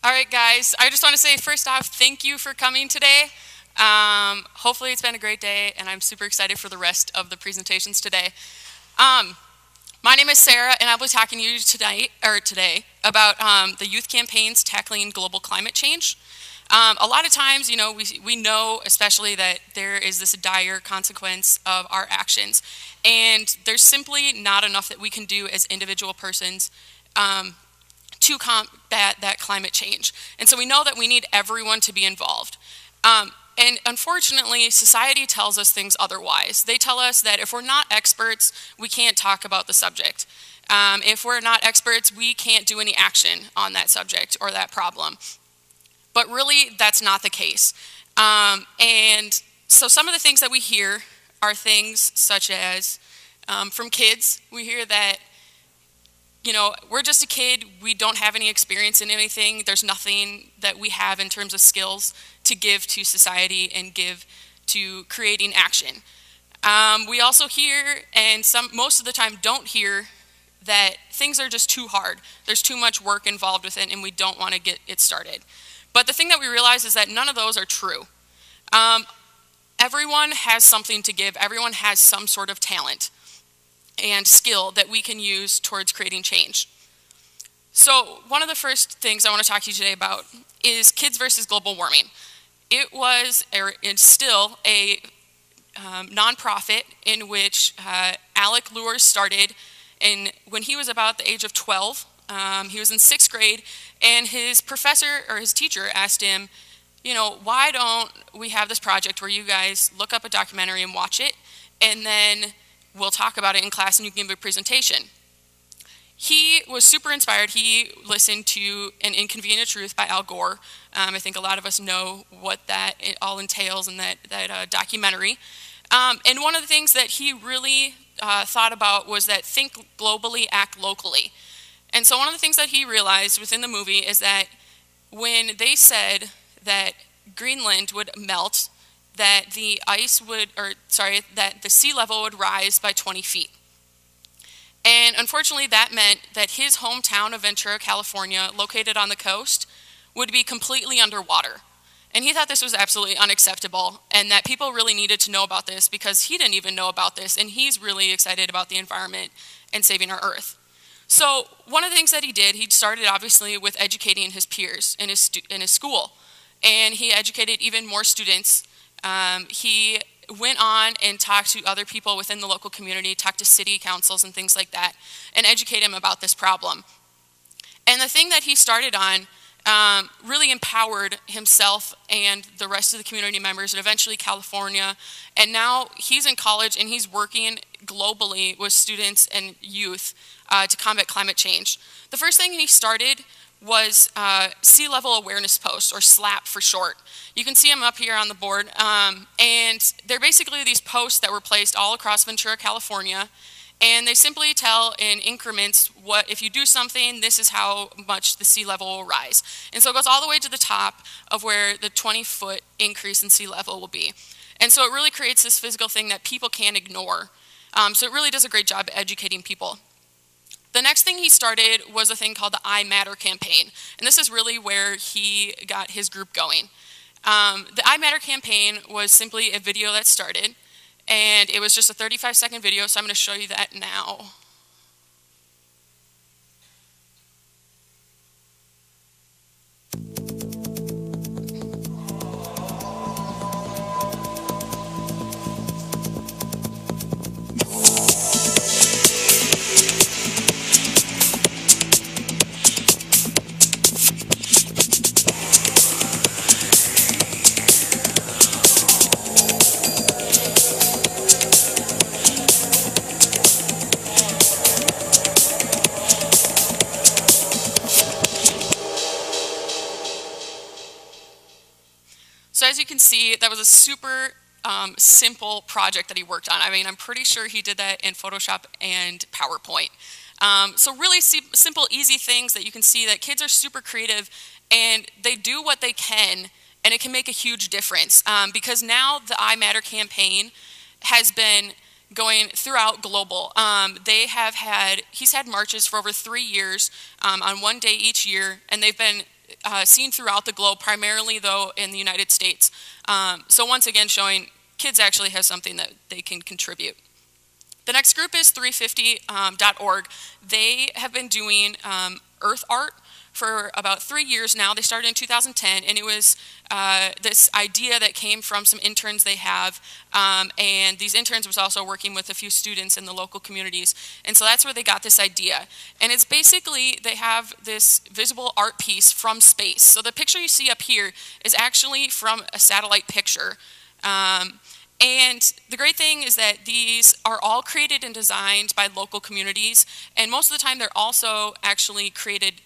All right, guys, I just want to say first off, thank you for coming today. Hopefully it's been a great day, and I'm super excited for the rest of the presentations today. My name is Sarah, and I'll be talking to you today about the youth campaigns tackling global climate change. A lot of times, we know especially that there is this dire consequence of our actions, and there's simply not enough that we can do as individual persons to combat that climate change. And so we know that we need everyone to be involved. And unfortunately, society tells us things otherwise. They tell us that if we're not experts, we can't talk about the subject. If we're not experts, we can't do any action on that subject or that problem. But really, that's not the case. And so some of the things that we hear are things such as, from kids, we hear that we're just a kid, we don't have any experience in anything, there's nothing that we have in terms of skills to give to society and give to creating action. We also hear, and most of the time don't hear, that things are just too hard. There's too much work involved with it and we don't want to get it started. But the thing that we realize is that none of those are true. Everyone has something to give, everyone has some sort of talent and skill that we can use towards creating change. So one of the first things I want to talk to you today about is kids versus global warming. It was, or it's still, a nonprofit in which Alec Lures started when he was about the age of 12. He was in 6th grade, and his professor or his teacher asked him, why don't we have this project where you guys look up a documentary and watch it, and then we'll talk about it in class and you can give a presentation. He was super inspired. He listened to An Inconvenient Truth by Al Gore. I think a lot of us know what that all entails in that documentary. And one of the things that he really thought about was that think globally, act locally. And so one of the things that he realized within the movie is that when they said that Greenland would melt, that the sea level would rise by 20 feet. And unfortunately, that meant that his hometown of Ventura, California, located on the coast, would be completely underwater. And he thought this was absolutely unacceptable and that people really needed to know about this because he didn't even know about this, and he's really excited about the environment and saving our Earth. So one of the things that he did, he started obviously with educating his peers in his school, and he educated even more students. He went on and talked to other people within the local community, talked to city councils and things like that, and educate them about this problem. And the thing that he started on really empowered himself and the rest of the community members, and eventually California. And now he's in college and he's working globally with students and youth to combat climate change. The first thing he started was Sea Level Awareness Posts, or SLAP for short. You can see them up here on the board, and they're basically these posts that were placed all across Ventura, California, and they simply tell in increments what, if you do something, this is how much the sea level will rise. And so it goes all the way to the top of where the 20-foot increase in sea level will be. And so it really creates this physical thing that people can't ignore. So it really does a great job educating people. The next thing he started was a thing called the I Matter campaign. And this is really where he got his group going. The I Matter campaign was simply a video that started, and it was just a 35-second video, so I'm going to show you that now. So as you can see, that was a super simple project that he worked on. I mean, I'm pretty sure he did that in Photoshop and PowerPoint. So really simple, easy things that you can see that kids are super creative and they do what they can, and it can make a huge difference. Because now the I Matter campaign has been going throughout global. He's had marches for over 3 years on one day each year, and they've been seen throughout the globe, primarily though in the United States. So once again showing kids actually have something that they can contribute. The next group is 350.org. They have been doing earth art for about 3 years now. They started in 2010, and it was this idea that came from some interns they have, and these interns was also working with a few students in the local communities, and so that's where they got this idea. And it's basically, they have this visible art piece from space. So the picture you see up here is actually from a satellite picture. And the great thing is that these are all created and designed by local communities, and most of the time they're also actually created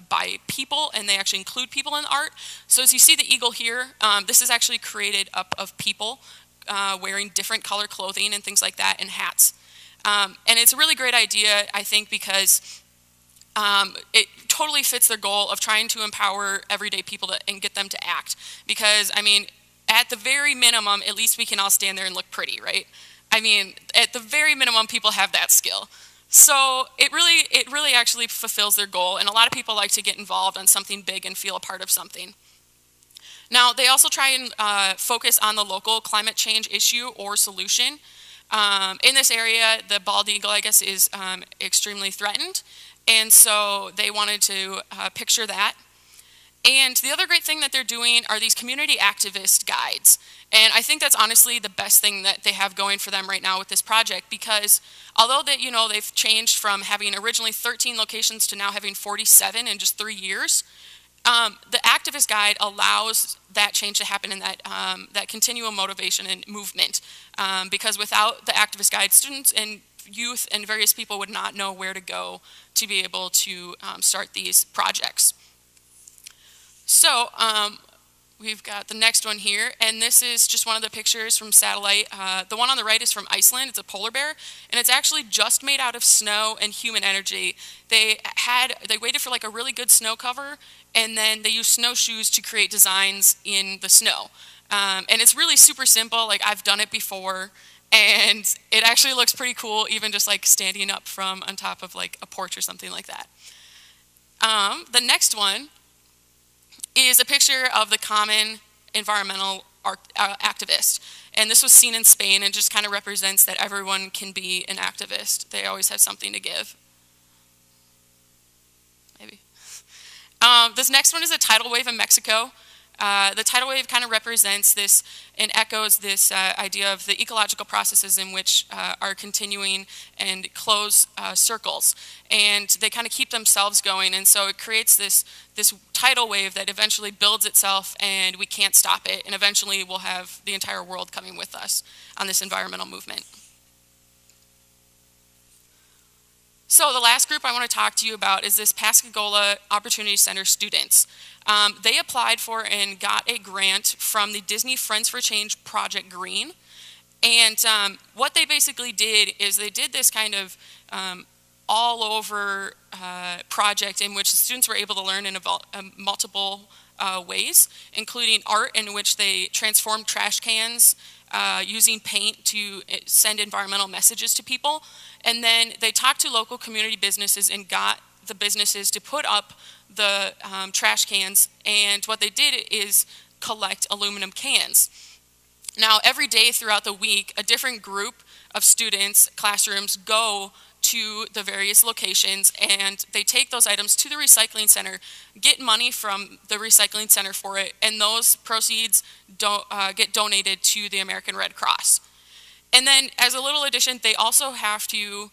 by people, and they actually include people in art. So as you see the eagle here, this is actually created up of people wearing different color clothing and things like that, and hats. And it's a really great idea, I think, because it totally fits their goal of trying to empower everyday people and get them to act. Because, I mean, at the very minimum, at least we can all stand there and look pretty, right? I mean, at the very minimum, people have that skill. So it really actually fulfills their goal, and a lot of people like to get involved on something big and feel a part of something. Now, they also try and focus on the local climate change issue or solution. In this area, the bald eagle, I guess, is extremely threatened, and so they wanted to picture that. And the other great thing that they're doing are these community activist guides. And I think that's honestly the best thing that they have going for them right now with this project, because although they've changed from having originally 13 locations to now having 47 in just 3 years, the activist guide allows that change to happen in that continual motivation and movement. Because without the activist guide, students and youth and various people would not know where to go to be able to start these projects. So we've got the next one here, and this is just one of the pictures from satellite. The one on the right is from Iceland. It's a polar bear, and it's actually just made out of snow and human energy. They waited for like a really good snow cover, and then they used snowshoes to create designs in the snow. And it's really super simple. Like, I've done it before, and it actually looks pretty cool, even just like standing up from on top of like a porch or something like that. The next one is a picture of the common environmental activist. And this was seen in Spain, and just kind of represents that everyone can be an activist. They always have something to give. Maybe. This next one is a tidal wave in Mexico. The tidal wave kind of represents this and echoes this idea of the ecological processes in which are continuing and close circles, and they kind of keep themselves going, and so it creates this tidal wave that eventually builds itself, and we can't stop it, and eventually we'll have the entire world coming with us on this environmental movement. So the last group I want to talk to you about is this Pascagoula Opportunity Center students. They applied for and got a grant from the Disney Friends for Change Project Green. And what they basically did is they did this kind of all over project in which the students were able to learn in multiple ways, including art, in which they transformed trash cans using paint to send environmental messages to people. And then they talked to local community businesses and got the businesses to put up the trash cans, and what they did is collect aluminum cans. Now, every day throughout the week, a different group of students, classrooms, go to the various locations, and they take those items to the recycling center, get money from the recycling center for it, and those proceeds get donated to the American Red Cross. And then, as a little addition, they also have to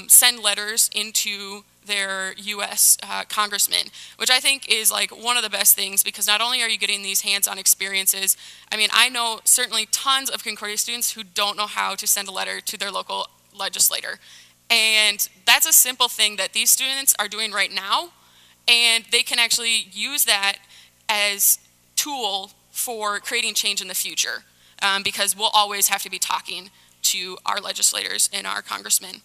send letters into their U.S. congressman, which I think is like one of the best things, because not only are you getting these hands-on experiences, I mean, I know certainly tons of Concordia students who don't know how to send a letter to their local legislator. And that's a simple thing that these students are doing right now, and they can actually use that as tool for creating change in the future, because we'll always have to be talking to our legislators and our congressmen.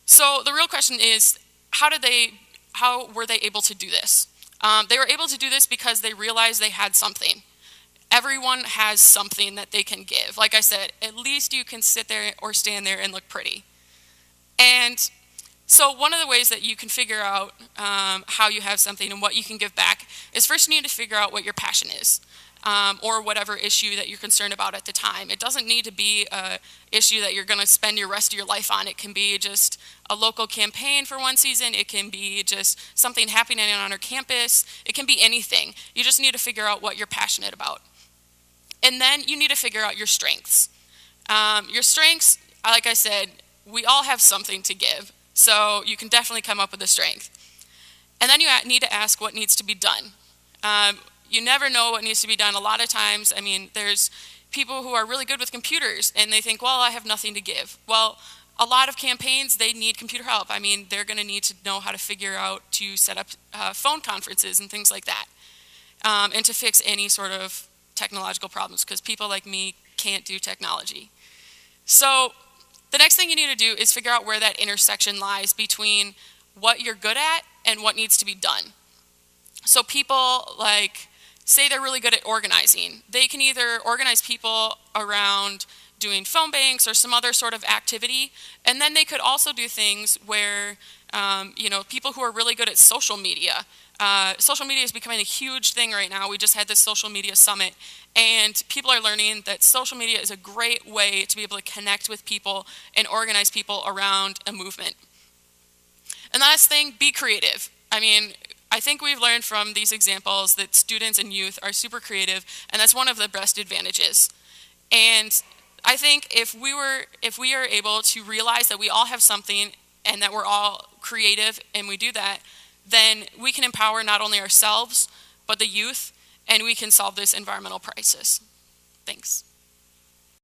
So the real question is, how were they able to do this? They were able to do this because they realized they had something. Everyone has something that they can give. Like I said, at least you can sit there or stand there and look pretty. And So one of the ways that you can figure out how you have something and what you can give back is first you need to figure out what your passion is, or whatever issue that you're concerned about at the time. It doesn't need to be an issue that you're going to spend your rest of your life on. It can be just a local campaign for one season. It can be just something happening on our campus. It can be anything. You just need to figure out what you're passionate about. And then you need to figure out your strengths. Your strengths, like I said, we all have something to give. So you can definitely come up with a strength. And then you need to ask what needs to be done. You never know what needs to be done. A lot of times, I mean, there's people who are really good with computers and they think, well, I have nothing to give. Well, a lot of campaigns, they need computer help. I mean, they're going to need to know how to figure out to set up phone conferences and things like that, and to fix any sort of technological problems, because people like me can't do technology. So the next thing you need to do is figure out where that intersection lies between what you're good at and what needs to be done. So people, like, say they're really good at organizing. They can either organize people around doing phone banks or some other sort of activity, and then they could also do things where, people who are really good at social media. Social media is becoming a huge thing right now. We just had this social media summit, and people are learning that social media is a great way to be able to connect with people and organize people around a movement. And the last thing, be creative. I mean, I think we've learned from these examples that students and youth are super creative, and that's one of the best advantages. And I think if we are able to realize that we all have something and that we're all creative and we do that, then we can empower not only ourselves, but the youth, and we can solve this environmental crisis. Thanks.